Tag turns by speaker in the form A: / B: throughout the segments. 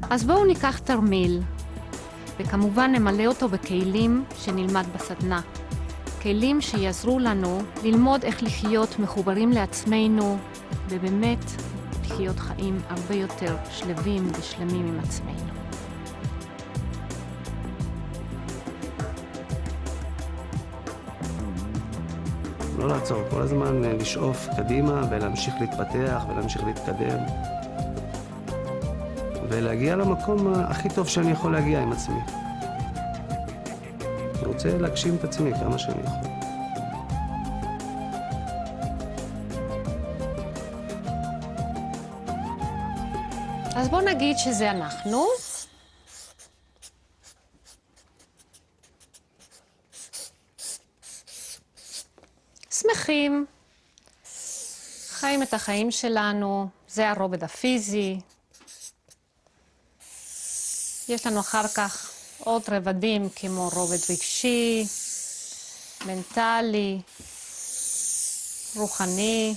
A: אז בואו ניקח תרמיל, וכמובן נמלא אותו בכלים שנלמד בסדנה. כלים שיעזרו לנו ללמוד איך לחיות מחוברים לעצמנו, ובאמת לחיות חיים הרבה יותר שלווים ושלמים עם עצמנו.
B: לא לעצור, כל הזמן לשאוף קדימה ולהמשיך להתפתח ולהמשיך להתקדם ולהגיע למקום הכי טוב שאני יכול להגיע עם עצמי. אני רוצה להגשים את עצמי כמה שאני יכול.
A: אז בואו נגיד שזה אנחנו. שמחים, חיים את החיים שלנו, זה הרובד הפיזי. יש לנו אחר כך עוד רבדים כמו רובד רגשי, מנטלי, רוחני,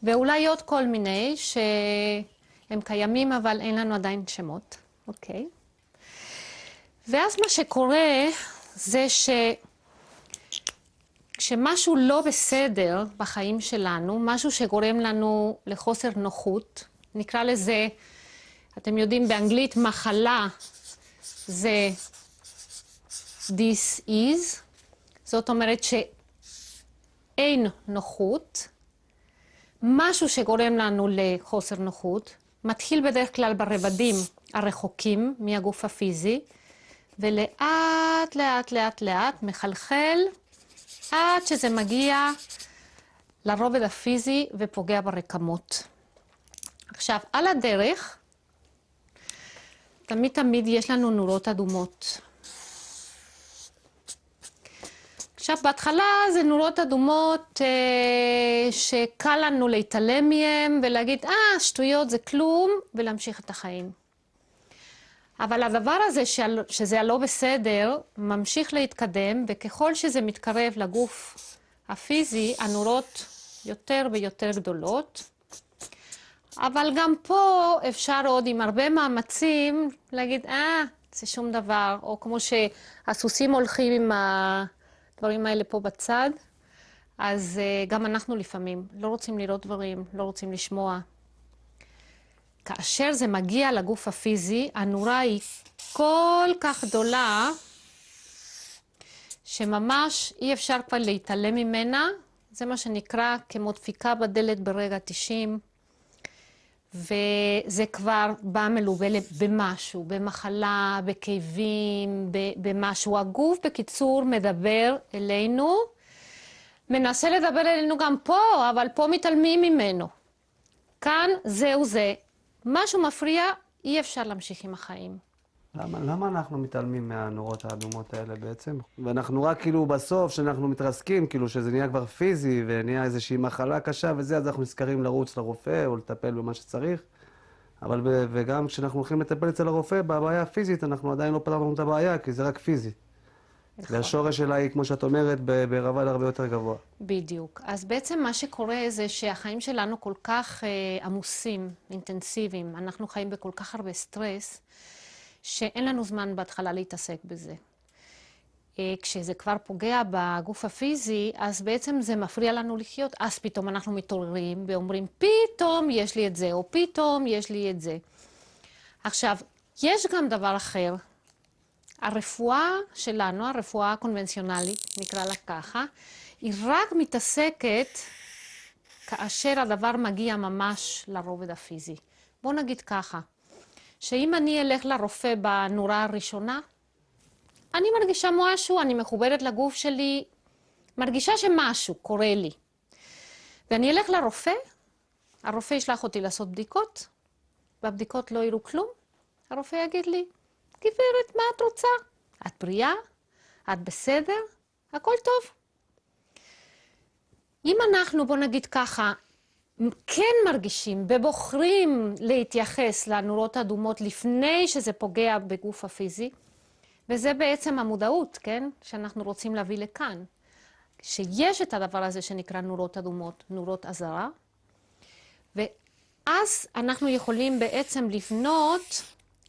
A: ואולי עוד כל מיני שהם קיימים אבל אין לנו עדיין שמות, אוקיי? ואז מה שקורה זה כשמשהו לא בסדר בחיים שלנו, משהו שגורם לנו לחוסר נוחות, נקרא לזה, אתם יודעים באנגלית מחלה זה this is, זאת אומרת שאין נוחות, משהו שגורם לנו לחוסר נוחות, מתחיל בדרך כלל ברבדים הרחוקים מהגוף הפיזי, ולאט לאט לאט לאט מחלחל עד שזה מגיע לרובד הפיזי ופוגע ברקמות. עכשיו, על הדרך, תמיד יש לנו נורות אדומות. עכשיו, בהתחלה זה נורות אדומות שקל לנו להתעלם מהם ולהגיד, שטויות זה כלום, ולהמשיך את החיים. אבל הדבר הזה שזה הלא בסדר, ממשיך להתקדם, וככל שזה מתקרב לגוף הפיזי, הנורות יותר ויותר גדולות. אבל גם פה אפשר עוד עם הרבה מאמצים להגיד, זה שום דבר, או כמו שהסוסים הולכים עם הדברים האלה פה בצד, אז גם אנחנו לפעמים לא רוצים לראות דברים, לא רוצים לשמוע. כאשר זה מגיע לגוף הפיזי, הנורה היא כל כך גדולה, שממש אי אפשר כבר להתעלם ממנה. זה מה שנקרא כמו דפיקה בדלת ברגע 90, וזה כבר בא מלווה במשהו, במחלה, בכאבים, במשהו. הגוף בקיצור מדבר אלינו, מנסה לדבר אלינו גם פה, אבל פה מתעלמים ממנו. כאן זהו זה. משהו מפריע, אי אפשר להמשיך עם החיים.
B: למה אנחנו מתעלמים מהנורות האדומות האלה בעצם? ואנחנו רק כאילו בסוף, שאנחנו מתרסקים, כאילו שזה נהיה כבר פיזי, ונהיה איזושהי מחלה קשה וזה, אז אנחנו נזכרים לרוץ לרופא או לטפל במה שצריך. אבל וגם כשאנחנו הולכים לטפל אצל הרופא, בבעיה הפיזית, אנחנו עדיין לא פתרנו את הבעיה, כי זה רק פיזי.
A: נכון.
B: והשורש שלה היא, כמו שאת אומרת, ברבד הרבה יותר גבוה.
A: בדיוק. אז בעצם מה שקורה זה שהחיים שלנו כל כך עמוסים, אינטנסיביים, אנחנו חיים בכל כך הרבה סטרס, שאין לנו זמן בהתחלה להתעסק בזה. כשזה כבר פוגע בגוף הפיזי, אז בעצם זה מפריע לנו לחיות, אז פתאום אנחנו מתעוררים ואומרים, פתאום יש לי את זה, או פתאום יש לי את זה. עכשיו, יש גם דבר אחר. הרפואה שלנו, הרפואה הקונבנציונלית, נקרא לה ככה, היא רק מתעסקת כאשר הדבר מגיע ממש לרובד הפיזי. בואו נגיד ככה, שאם אני אלך לרופא בנורה הראשונה, אני מרגישה משהו, אני מחוברת לגוף שלי, מרגישה שמשהו קורה לי. ואני אלך לרופא, הרופא ישלח אותי לעשות בדיקות, והבדיקות לא יראו כלום. הרופא יגיד לי, גברת, מה את רוצה? את בריאה? את בסדר? הכל טוב. אם אנחנו, בוא נגיד ככה, כן מרגישים ובוחרים להתייחס לנורות אדומות לפני שזה פוגע בגוף הפיזי, וזה בעצם המודעות, כן? שאנחנו רוצים להביא לכאן. שיש את הדבר הזה שנקרא נורות אדומות, נורות אזהרה, אז אנחנו יכולים בעצם לבנות,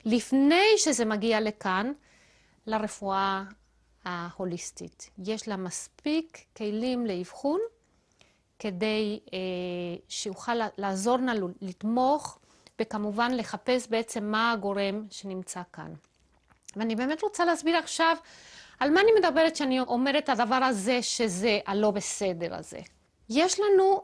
A: לפני שזה מגיע לכאן, לרפואה ההוליסטית. יש לה מספיק כלים לאבחון, כדי שיוכל לעזור לנו לתמוך, וכמובן לחפש בעצם מה הגורם שנמצא כאן. ואני באמת רוצה להסביר עכשיו על מה אני מדברת שאני אומרת הדבר הזה, שזה הלא בסדר הזה. יש לנו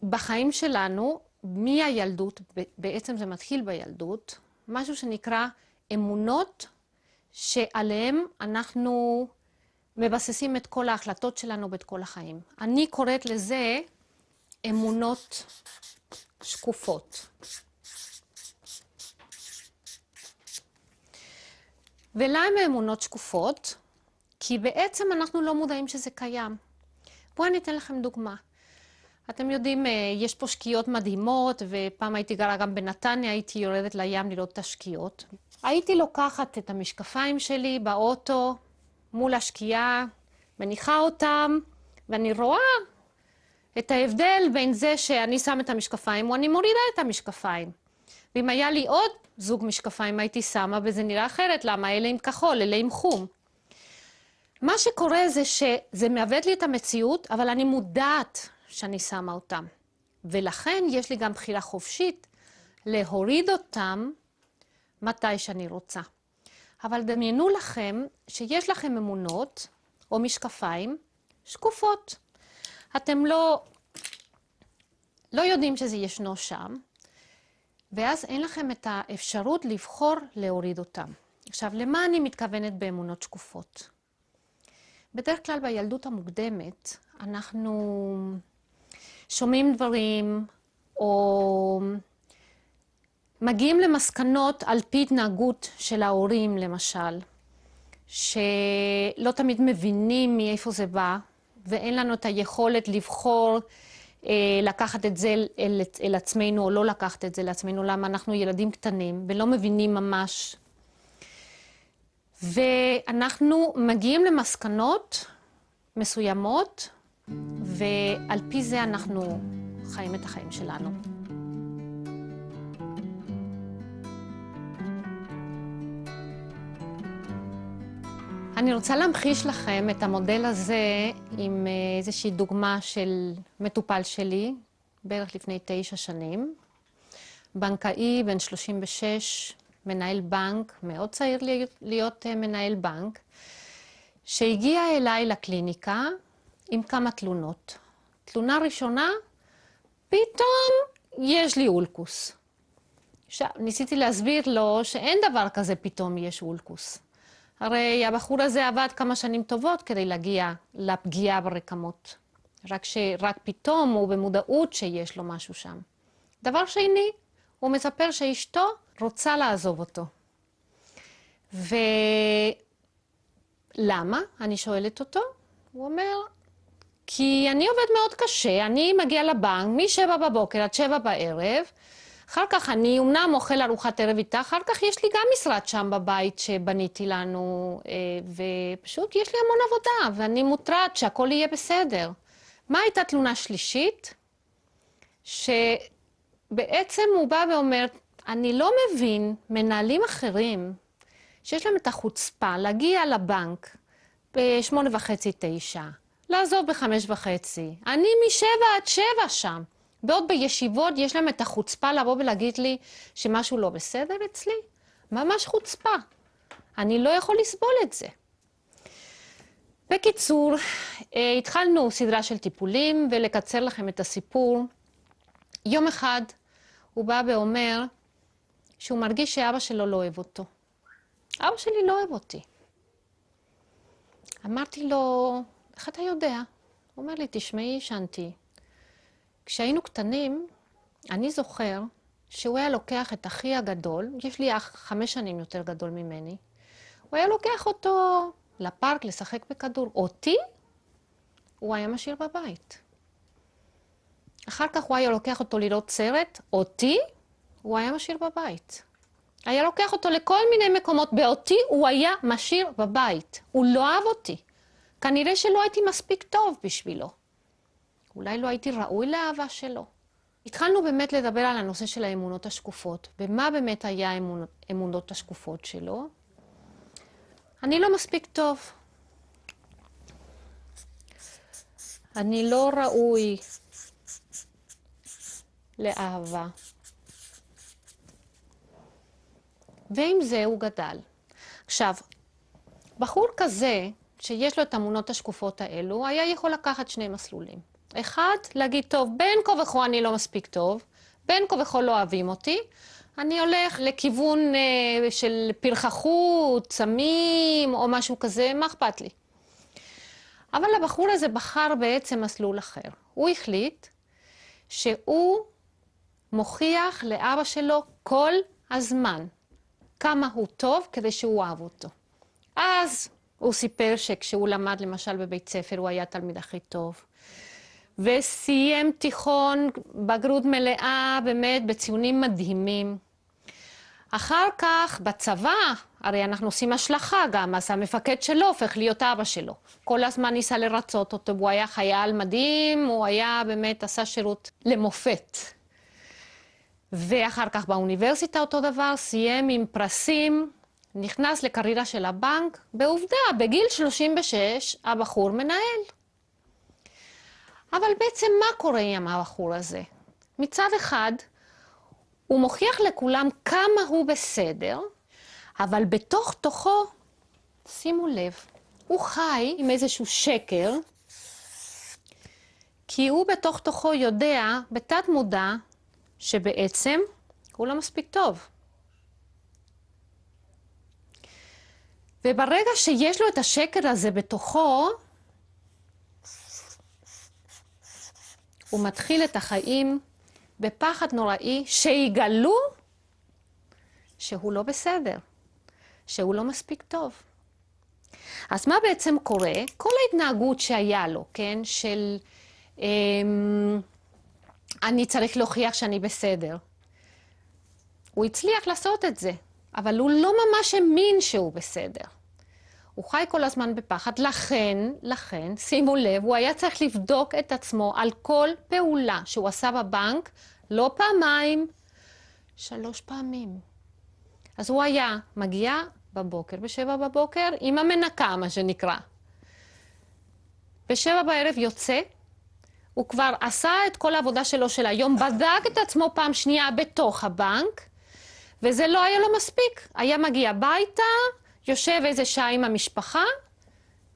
A: בחיים שלנו, מהילדות, בעצם זה מתחיל בילדות, משהו שנקרא אמונות שעליהם אנחנו מבססים את כל ההחלטות שלנו ואת כל החיים. אני קוראת לזה אמונות שקופות. ולמה אמונות שקופות? כי בעצם אנחנו לא מודעים שזה קיים. בואו אני אתן לכם דוגמה. אתם יודעים, יש פה שקיעות מדהימות, ופעם הייתי גרה גם בנתניה, הייתי יורדת לים לראות את השקיעות. הייתי לוקחת את המשקפיים שלי באוטו מול השקיעה, מניחה אותם, ואני רואה את ההבדל בין זה שאני שם את המשקפיים, או אני מורידה את המשקפיים. ואם היה לי עוד זוג משקפיים הייתי שמה, וזה נראה אחרת. למה? אלה עם כחול, אלה עם חום. מה שקורה זה שזה מעוות לי את המציאות, אבל אני מודעת שאני שמה אותם. ולכן יש לי גם בחירה חופשית להוריד אותם מתי שאני רוצה. אבל דמיינו לכם שיש לכם אמונות או משקפיים שקופות. אתם לא יודעים שזה ישנו שם, ואז אין לכם את האפשרות לבחור להוריד אותם. עכשיו, למה אני מתכוונת באמונות שקופות? בדרך כלל בילדות המוקדמת אנחנו שומעים דברים או מגיעים למסקנות על פי התנהגות של ההורים למשל, שלא תמיד מבינים מאיפה זה בא, ואין לנו את היכולת לבחור לקחת את זה אל עצמנו או לא לקחת את זה לעצמנו, למה אנחנו ילדים קטנים ולא מבינים ממש. ואנחנו מגיעים למסקנות מסוימות, ועל פי זה אנחנו חיים את החיים שלנו. אני רוצה להמחיש לכם את המודל הזה עם איזושהי דוגמה של מטופל שלי, בערך לפני 9 שנים. בנקאי, בן 36, מנהל בנק, מאוד צעיר להיות מנהל בנק, שהגיע אליי לקליניקה עם כמה תלונות. תלונה ראשונה, פתאום יש לי אולקוס. ניסיתי להסביר לו שאין דבר כזה פתאום יש אולקוס. הרי הבחור הזה עבד כמה שנים טובות כדי להגיע לפגיעה ברקמות. רק פתאום הוא במודעות שיש לו משהו שם. דבר שני, הוא מספר שאשתו רוצה לעזוב אותו. ולמה? אני שואלת אותו. הוא אומר, כי אני עובד מאוד קשה, אני מגיע לבנק מ-7 בבוקר עד 7 בערב, אחר כך אני אומנם אוכל ארוחת ערב איתה, אחר כך יש לי גם משרד שם בבית שבניתי לנו, ופשוט יש לי המון עבודה, ואני מוטרד שהכל יהיה בסדר. מה הייתה תלונה שלישית? שבעצם הוא בא ואומר, אני לא מבין מנהלים אחרים שיש להם את החוצפה להגיע לבנק ב8:30, 9, לעזוב ב5:30. אני מ7 עד 7 שם. בעוד בישיבות יש להם את החוצפה לבוא ולהגיד לי שמשהו לא בסדר אצלי. ממש חוצפה. אני לא יכול לסבול את זה. בקיצור, התחלנו סדרה של טיפולים, ולקצר לכם את הסיפור. יום אחד הוא בא ואומר שהוא מרגיש שאבא שלו לא אוהב אותו. אבא שלי לא אוהב אותי. אמרתי לו, איך אתה יודע? הוא אומר לי, תשמעי, שנתי. כשהיינו קטנים, אני זוכר שהוא היה לוקח את אחי הגדול, יש לי אח 5 שנים יותר גדול ממני, הוא היה לוקח אותו לפארק לשחק בכדור. אותי הוא היה משאיר בבית. אחר כך הוא היה לוקח אותו לראות סרט, אותי הוא היה משאיר בבית. היה לוקח אותו לכל מיני מקומות, באותי הוא היה משאיר בבית. הוא לא אהב אותי. כנראה שלא הייתי מספיק טוב בשבילו. אולי לא הייתי ראוי לאהבה שלו. התחלנו באמת לדבר על הנושא של האמונות השקופות, ומה באמת היה האמונות השקופות שלו. אני לא מספיק טוב. אני לא ראוי לאהבה. ועם זה הוא גדל. עכשיו, בחור כזה, שיש לו את האמונות השקופות האלו, היה יכול לקחת שני מסלולים. אחד, להגיד, טוב, בין כה וכה אני לא מספיק טוב, בין כה וכה לא אוהבים אותי, אני הולך לכיוון של פרחחות, סמים או משהו כזה, מה אכפת לי? אבל הבחור הזה בחר בעצם מסלול אחר. הוא החליט שהוא מוכיח לאבא שלו כל הזמן כמה הוא טוב כדי שהוא אהב אותו. אז הוא סיפר שכשהוא למד למשל בבית ספר הוא היה תלמיד הכי טוב. וסיים תיכון בגרות מלאה באמת בציונים מדהימים. אחר כך בצבא, הרי אנחנו עושים השלכה גם, אז המפקד שלו הופך להיות אבא שלו. כל הזמן ניסה לרצות אותו, הוא היה חייל מדהים, הוא היה באמת עשה שירות למופת. ואחר כך באוניברסיטה אותו דבר, סיים עם פרסים, נכנס לקריירה של הבנק, בעובדה, בגיל 36 הבחור מנהל. אבל בעצם מה קורה עם הבחור הזה? מצד אחד, הוא מוכיח לכולם כמה הוא בסדר, אבל בתוך תוכו, שימו לב, הוא חי עם איזשהו שקר, כי הוא בתוך תוכו יודע, בתת מודע, שבעצם הוא לא מספיק טוב. וברגע שיש לו את השקר הזה בתוכו, הוא מתחיל את החיים בפחד נוראי שיגלו שהוא לא בסדר, שהוא לא מספיק טוב. אז מה בעצם קורה? כל ההתנהגות שהיה לו, כן, של אני צריך להוכיח שאני בסדר. הוא הצליח לעשות את זה, אבל הוא לא ממש האמין שהוא בסדר. הוא חי כל הזמן בפחד, לכן, שימו לב, הוא היה צריך לבדוק את עצמו על כל פעולה שהוא עשה בבנק, לא פעמיים, 3 פעמים. אז הוא היה מגיע בבוקר, ב7 בבוקר, עם המנקה, מה שנקרא. ב7 בערב יוצא, הוא כבר עשה את כל העבודה שלו של היום, בדק את עצמו פעם שנייה בתוך הבנק, וזה לא היה לו מספיק. היה מגיע הביתה, יושב איזה שעה עם המשפחה,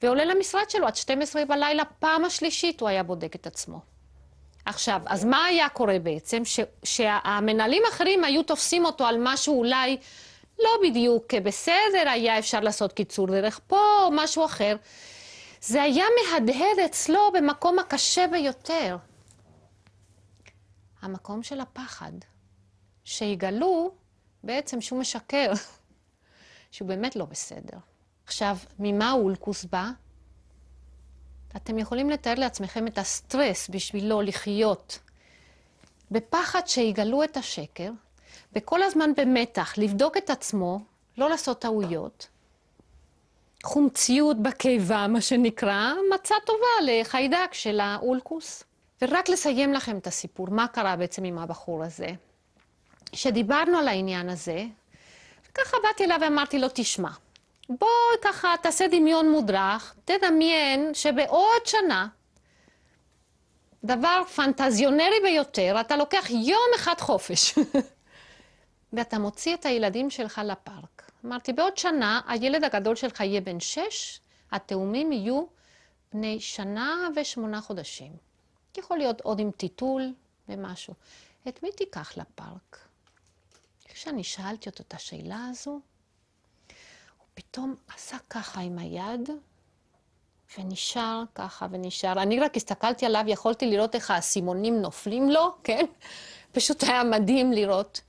A: ועולה למשרד שלו עד 12 בלילה, פעם השלישית הוא היה בודק את עצמו. עכשיו, אז מה היה קורה בעצם? שהמנהלים האחרים היו תופסים אותו על משהו אולי לא בדיוק בסדר, היה אפשר לעשות קיצור דרך פה או משהו אחר. זה היה מהדהד אצלו במקום הקשה ביותר. המקום של הפחד. שיגלו בעצם שהוא משקר. שהוא באמת לא בסדר. עכשיו, ממה אולקוס בא? אתם יכולים לתאר לעצמכם את הסטרס בשבילו לחיות בפחד שיגלו את השקר, וכל הזמן במתח לבדוק את עצמו, לא לעשות טעויות, חומציות בקיבה, מה שנקרא, מצא טובה לחיידק של האולקוס. ורק לסיים לכם את הסיפור, מה קרה בעצם עם הבחור הזה? שדיברנו על העניין הזה, ככה באתי אליו ואמרתי לו, תשמע, בוא ככה תעשה דמיון מודרך, תדמיין שבעוד שנה, דבר פנטזיונרי ביותר, אתה לוקח יום אחד חופש, ואתה מוציא את הילדים שלך לפארק. אמרתי, בעוד שנה הילד הגדול שלך יהיה בן 6, התאומים יהיו בני 1 ו8 חודשים. יכול להיות עוד עם טיטול ומשהו. את מי תיקח לפארק? כשאני שאלתי אותו את השאלה הזו, הוא פתאום עשה ככה עם היד, ונשאר ככה ונשאר. אני רק הסתכלתי עליו, יכולתי לראות איך האסימונים נופלים לו, כן? פשוט היה מדהים לראות.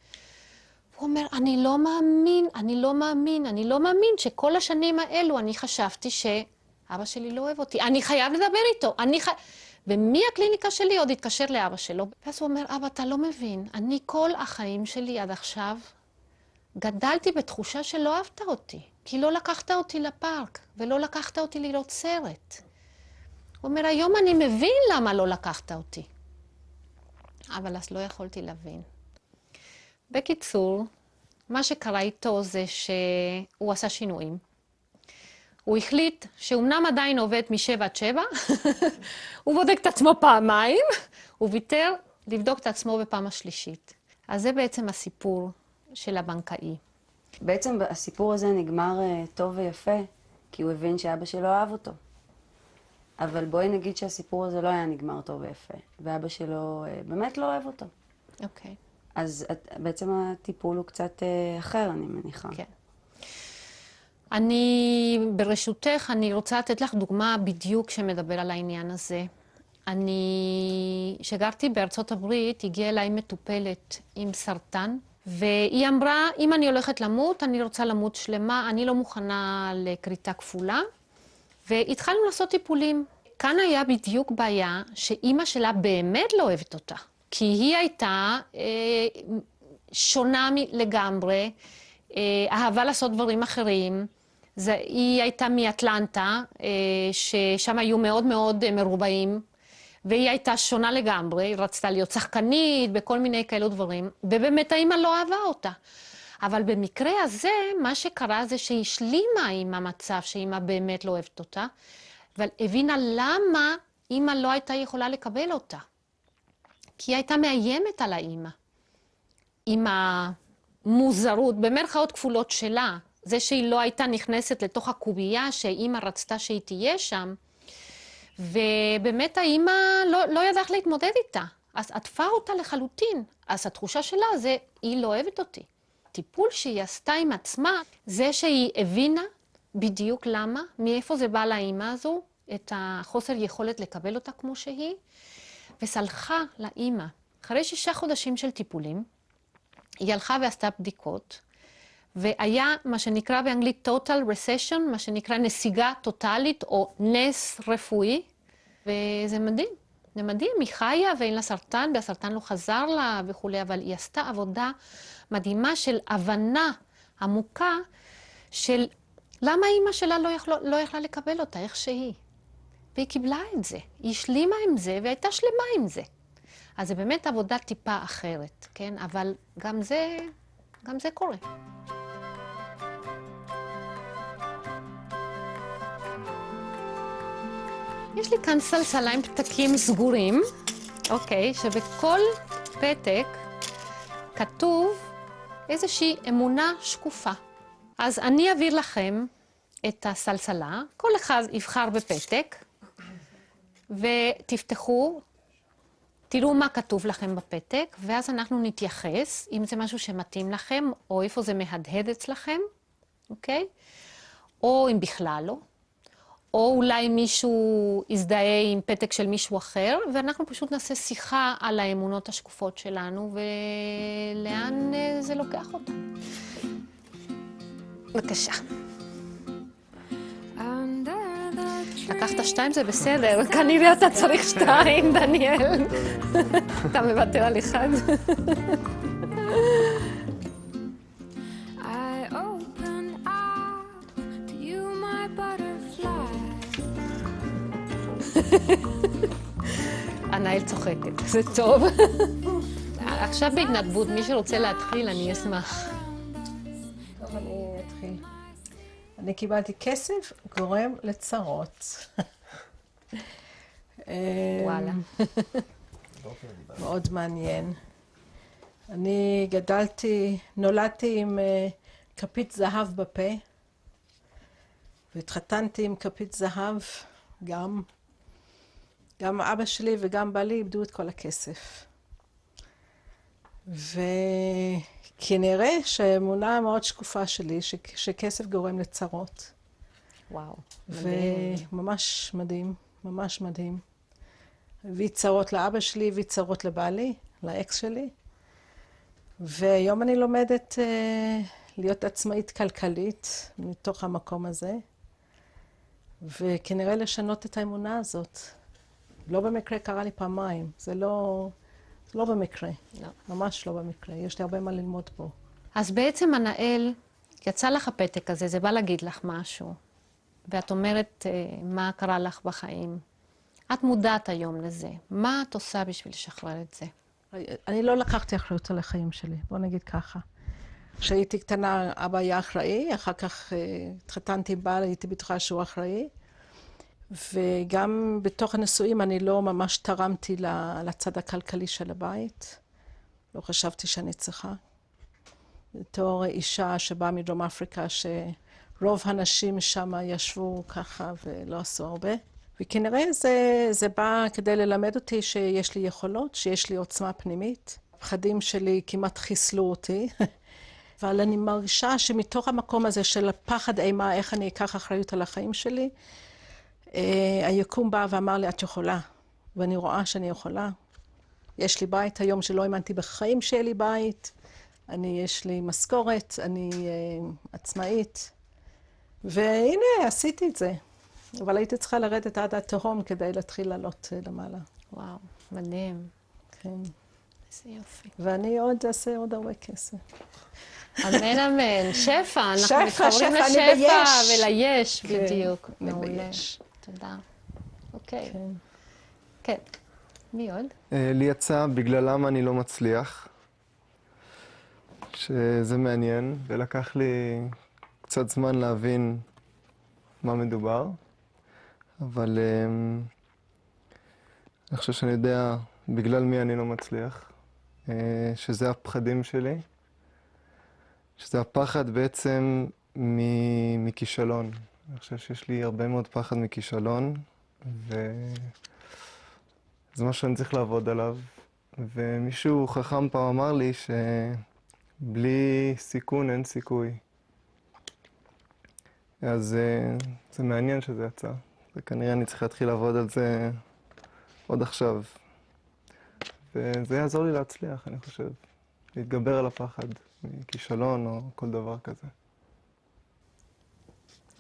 A: הוא אומר, אני לא מאמין שכל השנים האלו אני חשבתי שאבא שלי לא אוהב אותי. אני חייב לדבר איתו. ומהקליניקה שלי עוד התקשר לאבא שלו. ואז הוא אומר, אבא, אתה לא מבין, אני כל החיים שלי עד עכשיו גדלתי בתחושה שלא אהבת אותי, כי לא לקחת אותי לפארק, ולא לקחת אותי לראות סרט. הוא אומר, היום אני מבין למה לא לקחת אותי. אבל אז לא יכולתי להבין. בקיצור, מה שקרה איתו זה שהוא עשה שינויים. הוא החליט שאומנם עדיין עובד מ-7 עד 7, הוא בודק את עצמו פעמיים, הוא ויתר לבדוק את עצמו בפעם השלישית. אז זה בעצם הסיפור של הבנקאי.
C: בעצם הסיפור הזה נגמר טוב ויפה, כי הוא הבין שאבא שלו אהב אותו. אבל בואי נגיד שהסיפור הזה לא היה נגמר טוב ויפה, ואבא שלו באמת לא אוהב אותו.
A: אוקיי.
C: אז בעצם הטיפול הוא קצת אחר, אני מניחה.
A: כן. ברשותך, אני רוצה לתת לך דוגמה בדיוק שמדבר על העניין הזה. כשגרתי בארצות הברית, הגיעה אליי מטופלת עם סרטן, והיא אמרה, אם אני הולכת למות, אני רוצה למות שלמה, אני לא מוכנה לכריתה כפולה, והתחלנו לעשות טיפולים. כאן היה בדיוק בעיה שאימא שלה באמת לא אוהבת אותה, כי היא הייתה שונה לגמרי, אהבה לעשות דברים אחרים. היא הייתה מאטלנטה, ששם היו מאוד מאוד מרובעים, והיא הייתה שונה לגמרי, היא רצתה להיות שחקנית בכל מיני כאלו דברים, ובאמת האמא לא אהבה אותה. אבל במקרה הזה, מה שקרה זה שהיא השלימה עם המצב שאמא באמת לא אוהבת אותה, אבל הבינה למה אמא לא הייתה יכולה לקבל אותה. כי היא הייתה מאיימת על האמא. עם המוזרות, במרכאות כפולות שלה, זה שהיא לא הייתה נכנסת לתוך הקובייה שאמא רצתה שהיא תהיה שם, ובאמת האמא לא ידעה איך להתמודד איתה. אז עטפה אותה לחלוטין. אז התחושה שלה זה, היא לא אוהבת אותי. הטיפול שהיא עשתה עם עצמה, זה שהיא הבינה בדיוק למה, מאיפה זה בא לאמא הזו, את החוסר יכולת לקבל אותה כמו שהיא, וסלחה לאמא. אחרי 6 חודשים של טיפולים, היא הלכה ועשתה בדיקות, והיה מה שנקרא באנגלית total recession, מה שנקרא נסיגה טוטלית או נס רפואי, וזה מדהים. זה מדהים, היא חיה ואין לה סרטן, והסרטן לא חזר לה וכו', אבל היא עשתה עבודה מדהימה של הבנה עמוקה של למה אימא שלה לא יכלה לקבל אותה, איך שהיא. והיא קיבלה את זה, היא השלימה עם זה והייתה שלמה עם זה. אז זה באמת עבודה טיפה אחרת, כן? אבל גם זה קורה. יש לי כאן סלסלה עם פתקים סגורים, אוקיי, שבכל פתק כתוב איזושהי אמונה שקופה. אז אני אעביר לכם את הסלסלה, כל אחד יבחר בפתק, ותפתחו, תראו מה כתוב לכם בפתק, ואז אנחנו נתייחס, אם זה משהו שמתאים לכם, או איפה זה מהדהד אצלכם, אוקיי? או אם בכלל לא. או אולי מישהו יזדהה עם פתק של מישהו אחר, ואנחנו פשוט נעשה שיחה על האמונות השקופות שלנו, ולאן זה לוקח אותנו. בבקשה. לקחת 2 זה בסדר, כנראה אתה צריך 2, דניאל. אתה מוותר על 1. הנאל צוחקת, זה טוב. עכשיו בהתנדבות, מי שרוצה להתחיל, אני אשמח.
D: טוב, אני אתחיל. אני קיבלתי כסף גורם לצרות.
A: וואלה.
D: מאוד מעניין. אני נולדתי עם כפית זהב בפה, והתחתנתי עם כפית זהב גם. גם אבא שלי וגם בעלי איבדו את כל הכסף. וכנראה שהאמונה מאוד שקופה שלי, שכסף גורם לצרות.
A: וואו.
D: וממש מדהים, ממש מדהים. הביא צרות לאבא שלי, הביא צרות לבעלי, לאקס שלי. והיום אני לומדת להיות עצמאית כלכלית מתוך המקום הזה. וכנראה לשנות את האמונה הזאת. לא במקרה קרה לי פעמיים, זה לא במקרה,
A: לא.
D: ממש לא במקרה, יש לי הרבה מה ללמוד פה.
A: אז בעצם הנאל, יצא לך הפתק הזה, זה בא להגיד לך משהו, ואת אומרת מה קרה לך בחיים. את מודעת היום לזה, מה את עושה בשביל לשחרר את זה?
D: אני לא לקחתי אחריות על החיים שלי, בוא נגיד ככה. כשהייתי קטנה, אבא היה אחראי, אחר כך התחתנתי עם בעל, הייתי בטוחה שהוא אחראי. וגם בתוך הנישואים אני לא ממש תרמתי לצד הכלכלי של הבית. לא חשבתי שאני צריכה. בתור אישה שבאה מדרום אפריקה, שרוב הנשים שם ישבו ככה ולא עשו הרבה. וכנראה זה בא כדי ללמד אותי שיש לי יכולות, שיש לי עוצמה פנימית. הפחדים שלי כמעט חיסלו אותי. אבל אני מרגישה שמתוך המקום הזה של פחד אימה, איך אני אקח אחריות על החיים שלי, היקום בא ואמר לי, את יכולה. ואני רואה שאני יכולה. יש לי בית היום שלא האמנתי בחיים שיהיה לי בית. יש לי משכורת, אני עצמאית. והנה, עשיתי את זה. אבל הייתי צריכה לרדת עד התהום כדי להתחיל לעלות למעלה.
A: וואו, מדהים.
D: כן.
A: איזה יופי.
D: ואני עוד אעשה עוד הרבה כסף.
A: אמן, אמן. שפע, אנחנו
D: שפע,
A: מתחברים
D: שפע, אני
A: לשפע
D: ביש.
A: וליש,
D: כן,
A: בדיוק.
D: אני
A: מעולה.
D: ביש.
A: תודה. אוקיי.
D: כן.
A: כן. מי עוד?
E: לי יצא בגללם אני לא מצליח, שזה מעניין, ולקח לי קצת זמן להבין מה מדובר, אבל אני חושב שאני יודע בגלל מי אני לא מצליח, שזה הפחדים שלי, שזה הפחד בעצם מכישלון. אני חושב שיש לי הרבה מאוד פחד מכישלון, זה מה שאני צריך לעבוד עליו. ומישהו חכם פעם אמר לי שבלי סיכון אין סיכוי. אז זה מעניין שזה יצא. וכנראה אני צריך להתחיל לעבוד על זה עוד עכשיו. וזה יעזור לי להצליח, אני חושב. להתגבר על הפחד מכישלון או כל דבר כזה.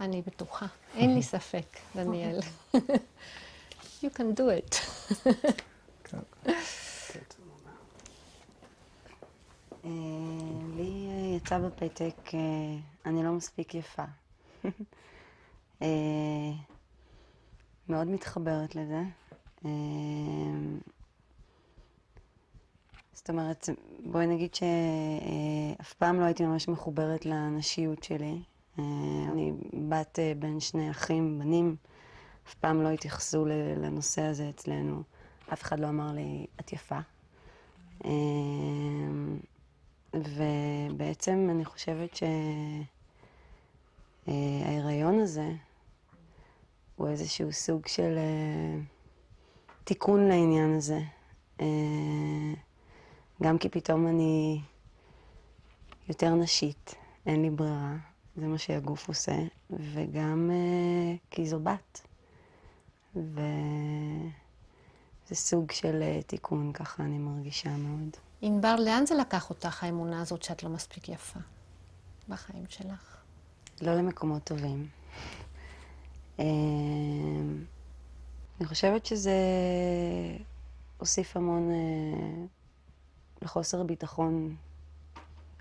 A: אני בטוחה. אין לי ספק, דניאל. You can do it.
C: לי יצא בפתק, אני לא מספיק יפה. מאוד מתחברת לזה. זאת אומרת, בואי נגיד שאף פעם לא הייתי ממש מחוברת לנשיות שלי. אני בת בין שני אחים, בנים. אף פעם לא התייחסו לנושא הזה אצלנו. אף אחד לא אמר לי, את יפה. ובעצם אני חושבת שההיריון הזה הוא איזשהו סוג של תיקון לעניין הזה. גם כי פתאום אני יותר נשית, אין לי ברירה, זה מה שהגוף עושה, וגם כי זו בת. וזה סוג של תיקון, ככה אני מרגישה מאוד.
A: ענבר, לאן זה לקח אותך, האמונה הזאת שאת לא מספיק יפה בחיים שלך?
C: לא למקומות טובים. אני חושבת שזה הוסיף המון לחוסר ביטחון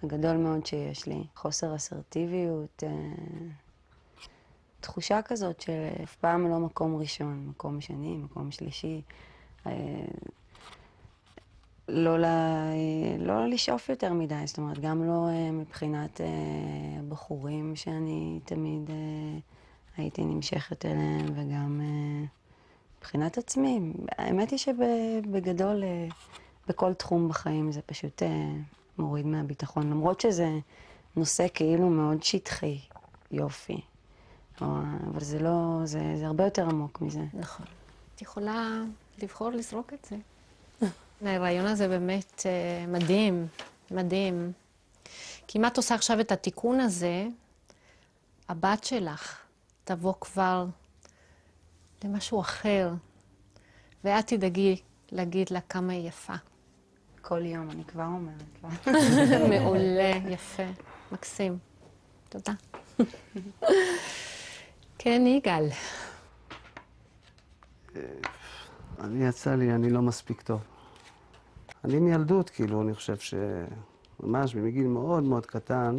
C: הגדול מאוד שיש לי. חוסר אסרטיביות, תחושה כזאת של אף פעם לא מקום ראשון, מקום שני, מקום שלישי. לא לשאוף יותר מדי, זאת אומרת, גם לא מבחינת בחורים שאני תמיד הייתי נמשכת אליהם, וגם מבחינת עצמי. האמת היא שבגדול, בכל תחום בחיים זה פשוט מוריד מהביטחון, למרות שזה נושא כאילו מאוד שטחי, יופי. אבל זה לא, זה הרבה יותר עמוק מזה.
A: נכון. את יכולה לבחור לזרוק את זה. הרעיון הזה באמת מדהים, מדהים. כי אם את עושה עכשיו את התיקון הזה, הבת שלך תבוא כבר למשהו אחר, ואת תדאגי להגיד לה כמה היא יפה.
C: כל יום, אני כבר אומרת.
A: מעולה, יפה, מקסים. תודה. כן, יגאל.
B: אני לא מספיק טוב. אני מילדות, כאילו, אני חושב שממש מגיל מאוד מאוד קטן,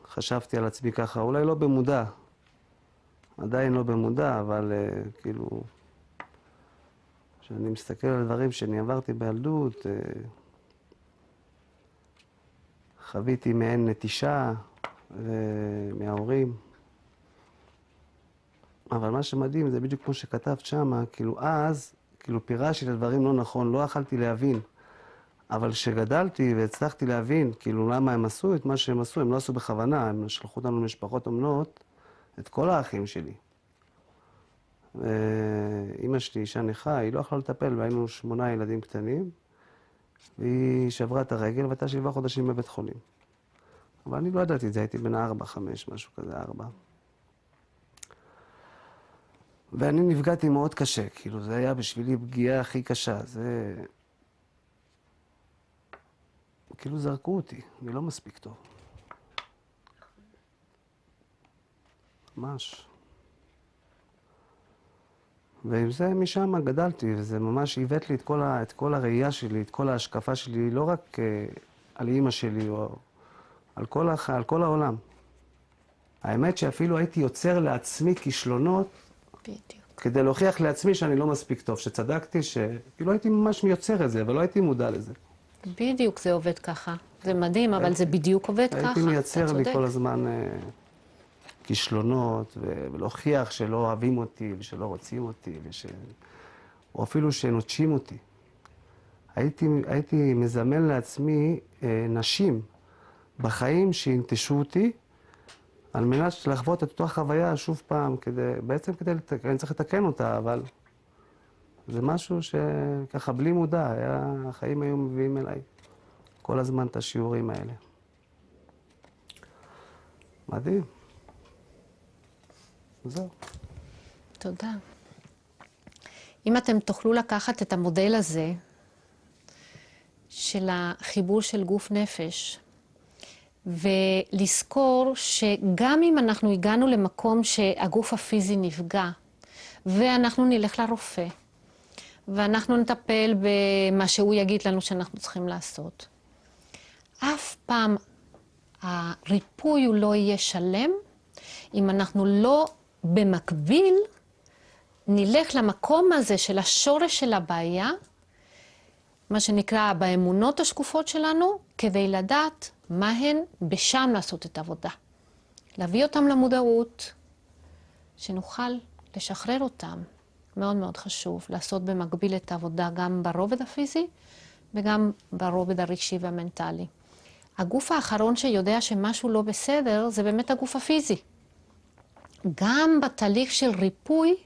B: חשבתי על עצמי ככה, אולי לא במודע, עדיין לא במודע, אבל כאילו, שאני מסתכל על דברים שאני עברתי בילדות, חוויתי מעין נטישה מההורים. אבל מה שמדהים זה בדיוק כמו שכתבת שמה, כאילו אז, כאילו פירשתי את הדברים לא נכון, לא יכלתי להבין. אבל כשגדלתי והצלחתי להבין, כאילו למה הם עשו את מה שהם עשו, הם לא עשו בכוונה, הם שלחו אותנו למשפחות אומנות, את כל האחים שלי. אמא שלי, אישה נכה, היא לא יכלה לטפל, והיינו 8 ילדים קטנים, והיא שברה את הרגל והייתה 7 חודשים בבית חולים. אבל אני לא ידעתי את זה, הייתי בן 4, 5, משהו כזה, 4. ואני נפגעתי מאוד קשה, כאילו זה היה בשבילי פגיעה הכי קשה, זה... כאילו זרקו אותי, אני לא מספיק טוב. ממש. ועם זה משם גדלתי, וזה ממש היווט לי את כל הראייה שלי, את כל ההשקפה שלי, לא רק על אימא שלי, או על כל העולם. האמת שאפילו הייתי יוצר לעצמי כישלונות,
A: בדיוק.
B: כדי להוכיח לעצמי שאני לא מספיק טוב, שצדקתי, כאילו הייתי ממש מיוצר את זה, אבל לא הייתי מודע לזה.
A: בדיוק זה עובד ככה. זה מדהים, אבל זה בדיוק עובד ככה.
B: הייתי מייצר
A: אתה
B: לי
A: צודק.
B: כל הזמן כישלונות, ולהוכיח שלא אוהבים אותי, ושלא רוצים אותי, או אפילו שנוטשים אותי. הייתי מזמן לעצמי נשים בחיים שינטשו אותי, על מנת לחוות את אותה חוויה שוב פעם, בעצם אני צריך לתקן אותה, אבל זה משהו שככה בלי מודע, החיים היו מביאים אליי כל הזמן את השיעורים האלה. מדהים. זהו.
A: תודה. אם אתם תוכלו לקחת את המודל הזה של החיבור של גוף נפש, ולזכור שגם אם אנחנו הגענו למקום שהגוף הפיזי נפגע, ואנחנו נלך לרופא, ואנחנו נטפל במה שהוא יגיד לנו שאנחנו צריכים לעשות, אף פעם הריפוי הוא לא יהיה שלם, אם אנחנו לא במקביל נלך למקום הזה של השורש של הבעיה, מה שנקרא באמונות השקופות שלנו, כדי לדעת מה הן בשם לעשות את העבודה. להביא אותם למודעות, שנוכל לשחרר אותם. מאוד מאוד חשוב לעשות במקביל את העבודה גם ברובד הפיזי וגם ברובד הרגשי והמנטלי. הגוף האחרון שיודע שמשהו לא בסדר זה באמת הגוף הפיזי. גם בתהליך של ריפוי,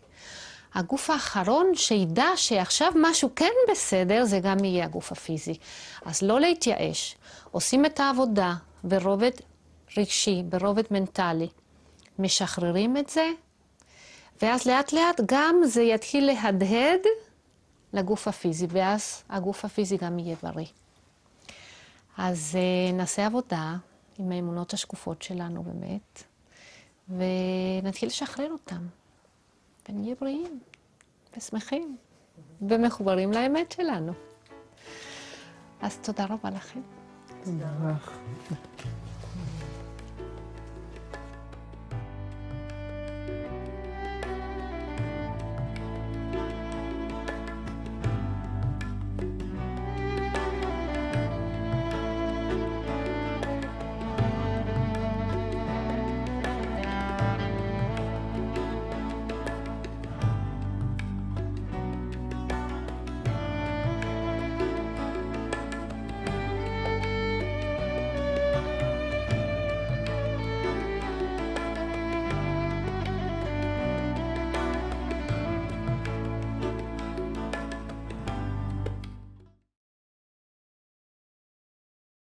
A: הגוף האחרון שידע שעכשיו משהו כן בסדר, זה גם יהיה הגוף הפיזי. אז לא להתייאש. עושים את העבודה ברובד רגשי, ברובד מנטלי. משחררים את זה, ואז לאט לאט גם זה יתחיל להדהד לגוף הפיזי, ואז הגוף הפיזי גם יהיה בריא. אז נעשה עבודה עם האמונות השקופות שלנו באמת, ונתחיל לשחרר אותם. ונהיה בריאים, ושמחים, ומחוברים לאמת שלנו. אז תודה רבה לכם.
E: תודה לך.